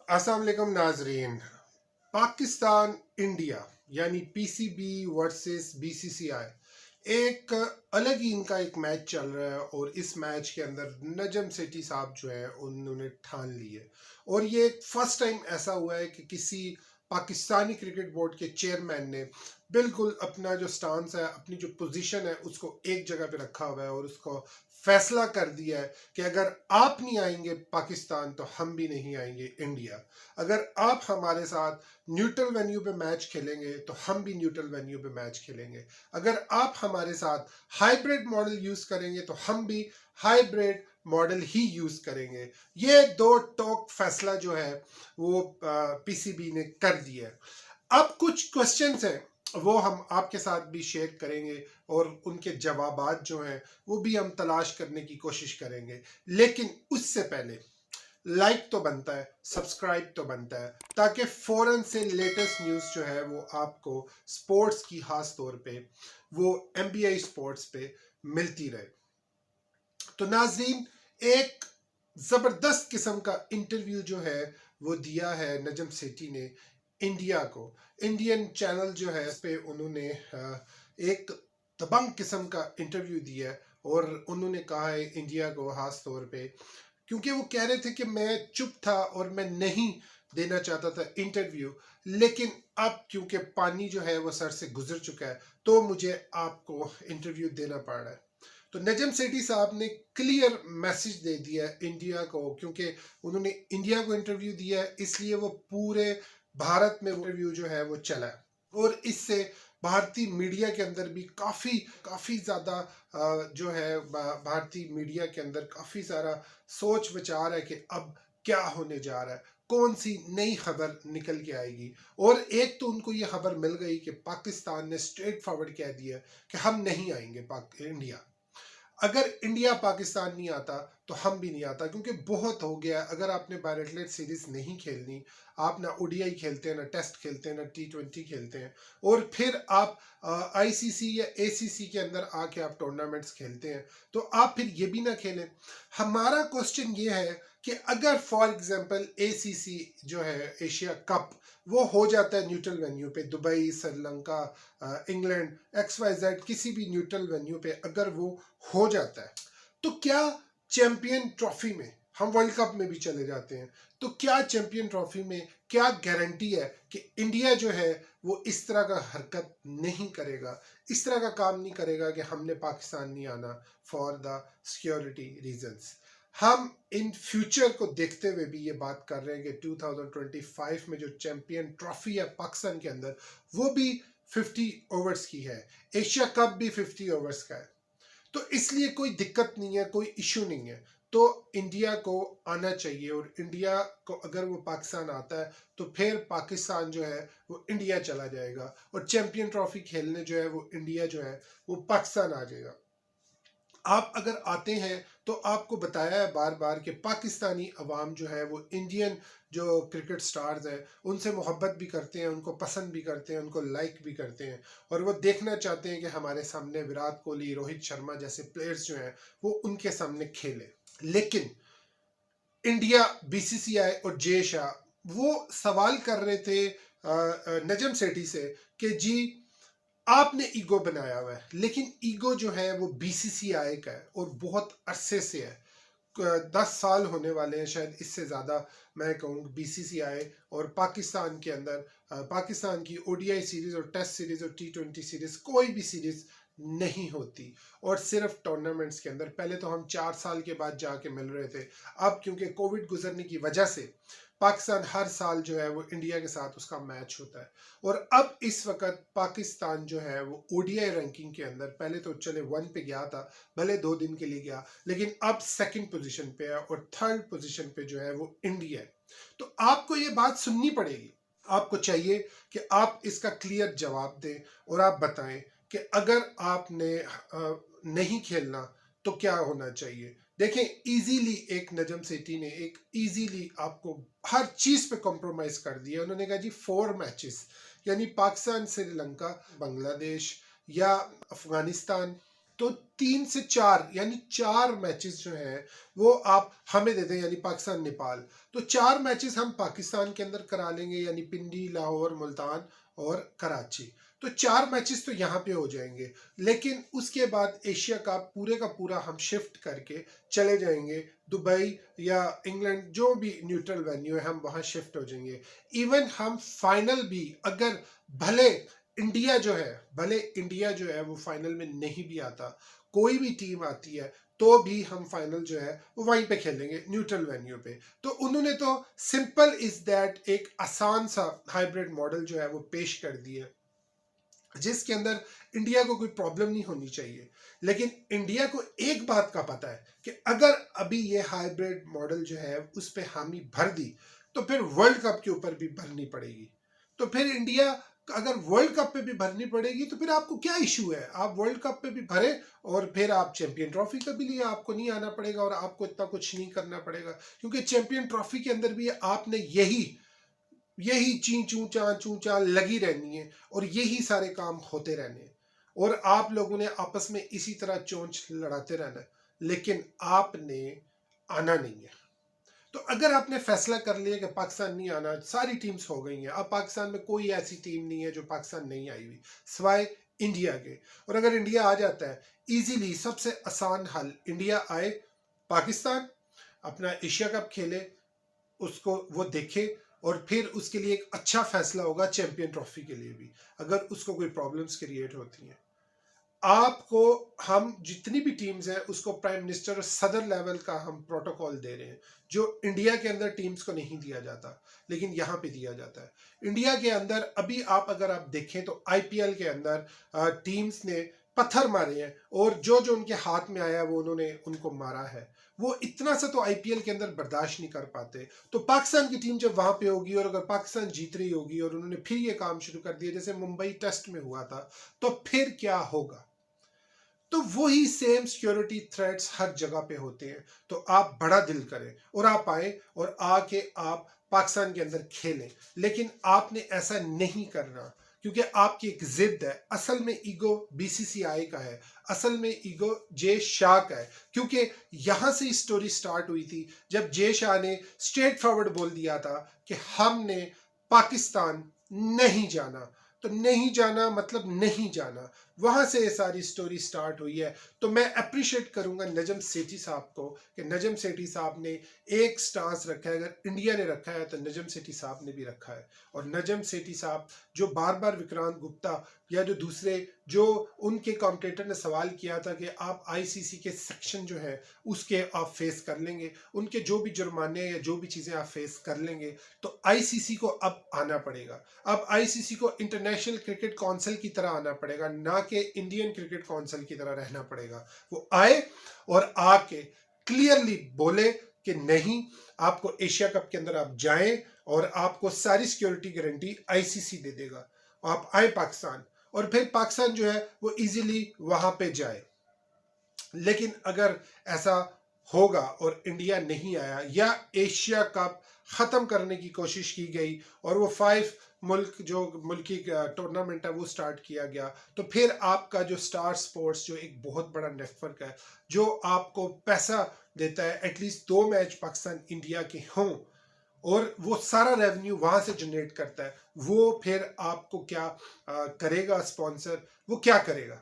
अस्सलाम वालेकुम नाजरीन। पाकिस्तान इंडिया यानी पीसीबी वर्सेस बीसीसीआई एक अलग ही इनका एक मैच चल रहा है और इस मैच के अंदर नजम सेठी साहब जो है उन्होंने ठान ली है। और ये फर्स्ट टाइम ऐसा हुआ है कि किसी पाकिस्तानी क्रिकेट बोर्ड के चेयरमैन ने बिल्कुल अपना जो स्टांस है, अपनी जो पोजीशन है, उसको एक जगह पे रखा हुआ है और उसको फैसला कर दिया है कि अगर आप नहीं आएंगे पाकिस्तान तो हम भी नहीं आएंगे इंडिया। अगर आप हमारे साथ न्यूट्रल वेन्यू पे मैच खेलेंगे तो हम भी न्यूट्रल वेन्यू पे मैच खेलेंगे। अगर आप हमारे साथ हाइब्रिड मॉडल यूज करेंगे तो हम भी हाइब्रिड मॉडल ही यूज करेंगे। ये दो टोक फैसला जो है वो पीसीबी ने कर दिया है। अब कुछ क्वेश्चंस हैं वो हम आपके साथ भी शेयर करेंगे और उनके जवाबात जो हैं वो भी हम तलाश करने की कोशिश करेंगे। लेकिन उससे पहले लाइक तो बनता है, सब्सक्राइब तो बनता है, ताकि फौरन से लेटेस्ट न्यूज़ जो है वो आपको स्पोर्ट्स की खास तौर पे वो एमबीआई स्पोर्ट्स पे मिलती रहे। तो नाजरीन, एक ज़बरदस्त किस्म का इंटरव्यू जो है वो दिया है नजम सेठी ने इंडिया को। इंडियन चैनल जो है इस पे उन्होंने एक दबंग किस्म का इंटरव्यू दिया है और उन्होंने कहा है इंडिया को खास तौर पे, क्योंकि वो कह रहे थे कि मैं चुप था और मैं नहीं देना चाहता था इंटरव्यू, लेकिन अब क्योंकि पानी जो है वो सर से गुजर चुका है तो मुझे आपको इंटरव्यू देना पड़ रहा है। तो नजम सेठी साहब ने क्लियर मैसेज दे दिया इंडिया को, क्योंकि उन्होंने इंडिया को इंटरव्यू दिया है इसलिए वो पूरे भारत में इंटरव्यू जो है वो चला है। और इससे भारतीय मीडिया के अंदर भी काफ़ी काफ़ी ज़्यादा जो है भारतीय मीडिया के अंदर काफ़ी सारा सोच विचार है कि अब क्या होने जा रहा है, कौन सी नई खबर निकल के आएगी। और एक तो उनको ये खबर मिल गई कि पाकिस्तान ने स्ट्रेट फॉरवर्ड कह दिया कि हम नहीं आएंगे इंडिया। अगर इंडिया पाकिस्तान नहीं आता तो हम भी नहीं आता, क्योंकि बहुत हो गया। अगर आपने बायोलेटलेट सीरीज नहीं खेलनी, आप ना ओडीआई खेलते हैं, ना टेस्ट खेलते हैं, ना टी20 खेलते हैं, और फिर आप आईसीसी या एसीसी के अंदर आके आप टूर्नामेंट्स खेलते हैं, तो आप फिर ये भी ना खेलें। हमारा क्वेश्चन ये है कि अगर फॉर एग्जांपल एसीसी जो है एशिया कप वो हो जाता है न्यूट्रल वेन्यू पे, दुबई, श्रीलंका, इंग्लैंड, XYZ किसी भी न्यूट्रल वेन्यू पे अगर वो हो जाता है, तो क्या चैंपियन ट्रॉफी में हम वर्ल्ड कप में भी चले जाते हैं, तो क्या चैंपियन ट्रॉफी में क्या गारंटी है कि इंडिया जो है वो इस तरह का हरकत नहीं करेगा, इस तरह का काम नहीं करेगा कि हमने पाकिस्तान नहीं आना फॉर द सिक्योरिटी रीजंस। हम इन फ्यूचर को देखते हुए भी ये बात कर रहे हैं कि 2025 में जो चैंपियन ट्रॉफी है पाकिस्तान के अंदर वो भी 50 ओवर्स की है, एशिया कप भी 50 ओवर्स का है। तो इसलिए कोई दिक्कत नहीं है, कोई इशू नहीं है। तो इंडिया को आना चाहिए, और इंडिया को अगर वो पाकिस्तान आता है तो फिर पाकिस्तान जो है वो इंडिया चला जाएगा और चैंपियन ट्रॉफी खेलने जो है वो इंडिया जो है वो पाकिस्तान आ जाएगा। आप अगर आते हैं तो आपको बताया है बार बार कि पाकिस्तानी अवाम जो है वो इंडियन जो क्रिकेट स्टार्स हैं उनसे मोहब्बत भी करते हैं, उनको पसंद भी करते हैं, उनको लाइक भी करते हैं, और वो देखना चाहते हैं कि हमारे सामने विराट कोहली, रोहित शर्मा जैसे प्लेयर्स जो हैं वो उनके सामने खेलें। लेकिन इंडिया, बीसीसीआई और जे शाह वो सवाल कर रहे थे नजम सेठी से कि जी आपने ईगो बनाया हुआ है, लेकिन ईगो जो है वो बीसीसीआई का है और बहुत अरसे से है। 10 साल होने वाले हैं, शायद इससे ज़्यादा मैं कहूँ। बीसीसीआई और पाकिस्तान के अंदर पाकिस्तान की ओडीआई सीरीज़ और टेस्ट सीरीज़ और टी20 सीरीज़ कोई भी सीरीज़ नहीं होती, और सिर्फ टूर्नामेंट्स के अंदर। पहले तो हम 4 साल के बाद जाके मिल रहे थे, अब क्योंकि कोविड गुजरने की वजह से पाकिस्तान हर साल जो है वो इंडिया के साथ उसका मैच होता है। और अब इस वक्त पाकिस्तान जो है वो ओडीआई रैंकिंग के अंदर पहले तो चले 1 पे गया था, भले 2 दिन के लिए गया, लेकिन अब सेकंड पोजीशन पे है और थर्ड पोजीशन पे जो है वो इंडिया है। तो आपको ये बात सुननी पड़ेगी, आपको चाहिए कि आप इसका क्लियर जवाब दें और आप बताएं कि अगर आपने नहीं खेलना तो क्या होना चाहिए। देखें, इजीली एक नजम सेठी ने एक इजीली आपको हर चीज पे कॉम्प्रोमाइज कर दिया। उन्होंने कहा जी 4 मैचेस, यानी पाकिस्तान, श्रीलंका, बांग्लादेश या अफगानिस्तान तो 3 से 4 यानी 4 मैचेस जो हैं वो आप हमें दे दें, यानी पाकिस्तान नेपाल। तो 4 मैचेस हम पाकिस्तान के अंदर करा लेंगे, यानी पिंडी, लाहौर, मुल्तान और कराची। तो 4 मैचेस तो यहाँ पे हो जाएंगे, लेकिन उसके बाद एशिया का पूरा हम शिफ्ट करके चले जाएंगे दुबई या इंग्लैंड, जो भी न्यूट्रल वेन्यू है हम वहाँ शिफ्ट हो जाएंगे। इवन हम फाइनल भी अगर भले इंडिया जो है वो फाइनल में नहीं भी आता, कोई भी टीम आती है तो भी हम फाइनल जो है वो वहीं पे खेलेंगे न्यूट्रल वेन्यू पे। तो उन्होंने तो सिंपल इज दैट एक आसान सा हाइब्रिड मॉडल जो है वो पेश कर दिया, जिसके अंदर इंडिया को कोई प्रॉब्लम नहीं होनी चाहिए। लेकिन इंडिया को एक बात का पता है कि अगर अभी ये हाइब्रिड मॉडल जो है उस पर हामी भर दी तो फिर वर्ल्ड कप के ऊपर भी भरनी पड़ेगी। तो फिर इंडिया अगर वर्ल्ड कप पे भी भरनी पड़ेगी तो फिर आपको क्या इशू है, आप वर्ल्ड कप पे भी भरे और फिर आप चैंपियन ट्रॉफी का भी लिए आपको नहीं आना पड़ेगा और आपको इतना कुछ नहीं करना पड़ेगा, क्योंकि चैंपियन ट्रॉफी के अंदर भी आपने यही चू चा लगी रहनी है और यही सारे काम होते रहने हैं और आप लोगों ने आपस में इसी तरह चोंच लड़ाते रहना है, लेकिन आपने आना नहीं है। तो अगर आपने फैसला कर लिया कि पाकिस्तान नहीं आना, सारी टीम्स हो गई हैं, अब पाकिस्तान में कोई ऐसी टीम नहीं है जो पाकिस्तान नहीं आई हुई सिवाय इंडिया के। और अगर इंडिया आ जाता है इजीली, सबसे आसान हल, इंडिया आए, पाकिस्तान अपना एशिया कप खेले, उसको वो देखे और फिर उसके लिए एक अच्छा फैसला होगा चैंपियन ट्रॉफी के लिए भी, अगर उसको कोई प्रॉब्लम्स क्रिएट होती हैं। आपको हम जितनी भी टीम्स हैं उसको प्राइम मिनिस्टर और सदर लेवल का हम प्रोटोकॉल दे रहे हैं, जो इंडिया के अंदर टीम्स को नहीं दिया जाता लेकिन यहाँ पे दिया जाता है। इंडिया के अंदर अभी अगर आप देखें तो आईपीएल के अंदर टीम्स ने पत्थर मारे हैं और जो जो उनके हाथ में आया वो उन्होंने उनको मारा है। वो इतना सा तो आईपीएल के अंदर बर्दाश्त नहीं कर पाते। तो पाकिस्तान की टीम जब वहां पे होगी और अगर पाकिस्तान जीत रही होगी और उन्होंने फिर ये काम शुरू कर दिया जैसे मुंबई टेस्ट में हुआ था, तो फिर क्या होगा? तो वही सेम सिक्योरिटी थ्रेट्स हर जगह पे होते हैं। तो आप बड़ा दिल करें और आप आए और आके आप पाकिस्तान के अंदर खेलें, लेकिन आपने ऐसा नहीं करना क्योंकि आपकी एक जिद है। असल में ईगो बीसीसीआई का है, असल में ईगो जे शाह का है, क्योंकि यहां से स्टोरी स्टार्ट हुई थी जब जे शाह ने स्ट्रेट फॉरवर्ड बोल दिया था कि हमने पाकिस्तान नहीं जाना। तो नहीं जाना मतलब नहीं जाना, वहां से ये सारी स्टोरी स्टार्ट हुई है। तो मैं अप्रिशिएट करूंगा नजम सेठी साहब को कि नजम सेठी साहब ने एक स्टांस रखा है, अगर इंडिया ने रखा है तो नजम सेठी साहब ने भी रखा है। और नजम सेठी साहब जो बार बार विक्रांत गुप्ता या जो दूसरे जो उनके कमेंटेटर ने सवाल किया था कि आप आईसीसी के सेक्शन जो है उसके आप फेस कर लेंगे, उनके जो भी जुर्माने या जो भी चीजें आप फेस कर लेंगे, तो आईसीसी को अब आना पड़ेगा। अब आईसीसी को इंटरनेशनल क्रिकेट काउंसिल की तरह आना पड़ेगा, ना कि इंडियन क्रिकेट काउंसिल की तरह रहना पड़ेगा। वो आए और आके क्लियरली बोले कि नहीं, आपको एशिया कप के अंदर आप जाएं और आपको सारी सिक्योरिटी गारंटी आईसीसी दे देगा। आप आए पाकिस्तान और फिर पाकिस्तान जो है वो इजीली वहां पे जाए। लेकिन अगर ऐसा होगा और इंडिया नहीं आया या एशिया कप खत्म करने की कोशिश की गई और वो 5 मुल्क जो मुल्की टूर्नामेंट है वो स्टार्ट किया गया, तो फिर आपका जो स्टार स्पोर्ट्स जो एक बहुत बड़ा नेटवर्क है जो आपको पैसा देता है, एटलीस्ट 2 मैच पाकिस्तान इंडिया के हों और वो सारा रेवेन्यू वहां से जनरेट करता है, वो फिर आपको क्या करेगा स्पॉन्सर, वो क्या करेगा?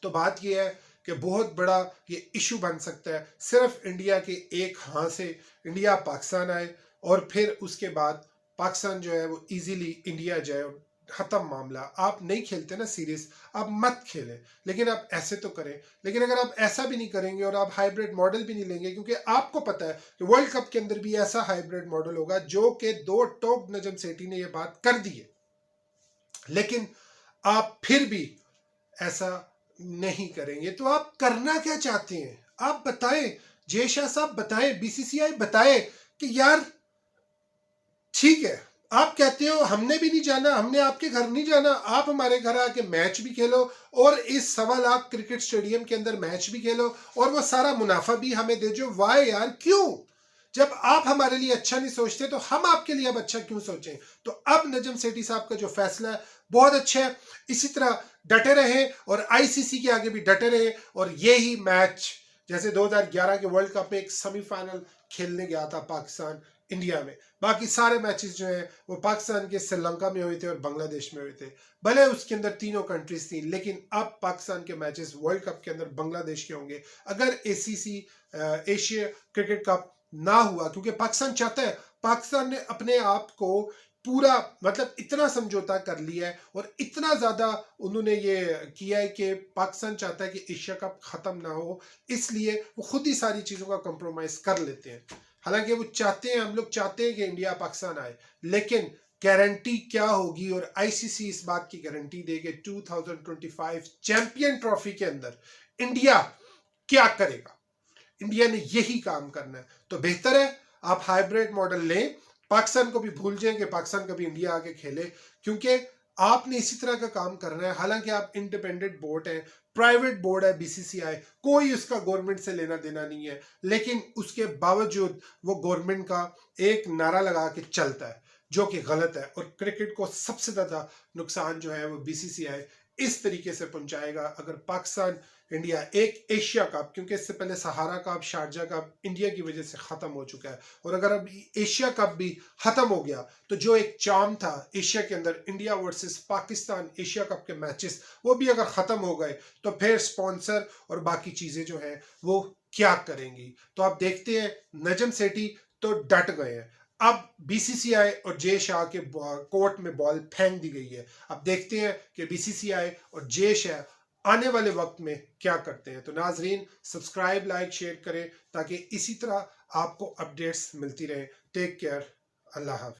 तो बात ये है कि बहुत बड़ा ये इशू बन सकता है सिर्फ इंडिया के एक हाँ से इंडिया पाकिस्तान आए और फिर उसके बाद पाकिस्तान जो है वो इजीली इंडिया जाए और खत्म मामला। आप नहीं खेलते ना सीरीज, आप मत खेलें, लेकिन आप ऐसे तो करें। लेकिन अगर आप ऐसा भी नहीं करेंगे और आप हाइब्रिड मॉडल भी नहीं लेंगे, क्योंकि आपको पता है कि वर्ल्ड कप के अंदर भी ऐसा हाइब्रिड मॉडल होगा जो कि 2 टॉप नजम सेठी ने ये बात कर दी है, लेकिन आप फिर भी ऐसा नहीं करेंगे, तो आप करना क्या चाहते हैं? आप बताएं, जय शाह साहब बताएं, बीसीसीआई बताए कि यार ठीक है, आप कहते हो हमने भी नहीं जाना, हमने आपके घर नहीं जाना, आप हमारे घर आके मैच भी खेलो और इस 1.25 लाख क्रिकेट स्टेडियम के अंदर मैच भी खेलो और वो सारा मुनाफा भी हमें दे जो। वाई यार, क्यों? जब आप हमारे लिए अच्छा नहीं सोचते तो हम आपके लिए अब अच्छा क्यों सोचें। तो अब नजम सेठी साहब का जो फैसला है बहुत अच्छा है। इसी तरह डटे रहे और आईसीसी के आगे भी डटे रहे, और यही मैच जैसे 2011 के वर्ल्ड कप में एक सेमीफाइनल खेलने गया था पाकिस्तान इंडिया में, बाकी सारे मैचेस जो हैं वो पाकिस्तान के श्रीलंका में हुए थे और बांग्लादेश में हुए थे। भले उसके अंदर तीनों कंट्रीज थी, लेकिन अब पाकिस्तान के मैचेस वर्ल्ड कप के अंदर बांग्लादेश के होंगे अगर एसीसी एशिया क्रिकेट कप ना हुआ, क्योंकि पाकिस्तान चाहता है, पाकिस्तान ने अपने आप को पूरा मतलब इतना समझौता कर लिया है और इतना ज्यादा उन्होंने ये किया है कि पाकिस्तान चाहता है कि एशिया कप खत्म ना हो, इसलिए वो खुद ही सारी चीजों का कॉम्प्रोमाइज कर लेते हैं। हालांकि वो चाहते हैं, हम लोग चाहते हैं कि इंडिया पाकिस्तान आए, लेकिन गारंटी क्या होगी, और आईसीसी इस बात की गारंटी देगी 2025 चैंपियन ट्रॉफी के अंदर इंडिया क्या करेगा। इंडिया ने यही काम करना है, तो बेहतर है आप हाइब्रिड मॉडल लें, पाकिस्तान को भी भूल जाएं कि पाकिस्तान कभी इंडिया आके खेले, क्योंकि आपने इसी तरह का काम करना है। हालांकि आप इंडिपेंडेंट बोर्ड है, प्राइवेट बोर्ड है बीसीसीआई, कोई उसका गवर्नमेंट से लेना देना नहीं है, लेकिन उसके बावजूद वो गवर्नमेंट का एक नारा लगा के चलता है जो कि गलत है, और क्रिकेट को सबसे ज्यादा नुकसान जो है वो बीसीसीआई इस तरीके से पहुंचाएगा अगर पाकिस्तान इंडिया एक एशिया कप, क्योंकि इससे पहले सहारा कप शारजा कप इंडिया की वजह से खत्म हो चुका है, और अगर अब एशिया कप भी खत्म हो गया तो जो एक चार्म था एशिया के अंदर India versus Pakistan Asia cup के मैचेस, वो भी अगर खत्म हो गए तो फिर स्पॉन्सर और बाकी चीजें जो है वो क्या करेंगी। तो आप देखते हैं नजम सेठी तो डट गए हैं, अब बीसीसीआई और जे शाह के कोर्ट में बॉल फेंक दी गई है। अब देखते हैं कि बीसीसीआई और जे शाह आने वाले वक्त में क्या करते हैं। तो नाजरीन सब्सक्राइब लाइक शेयर करें ताकि इसी तरह आपको अपडेट्स मिलती रहे। टेक केयर, अल्लाह हाफ़िज़।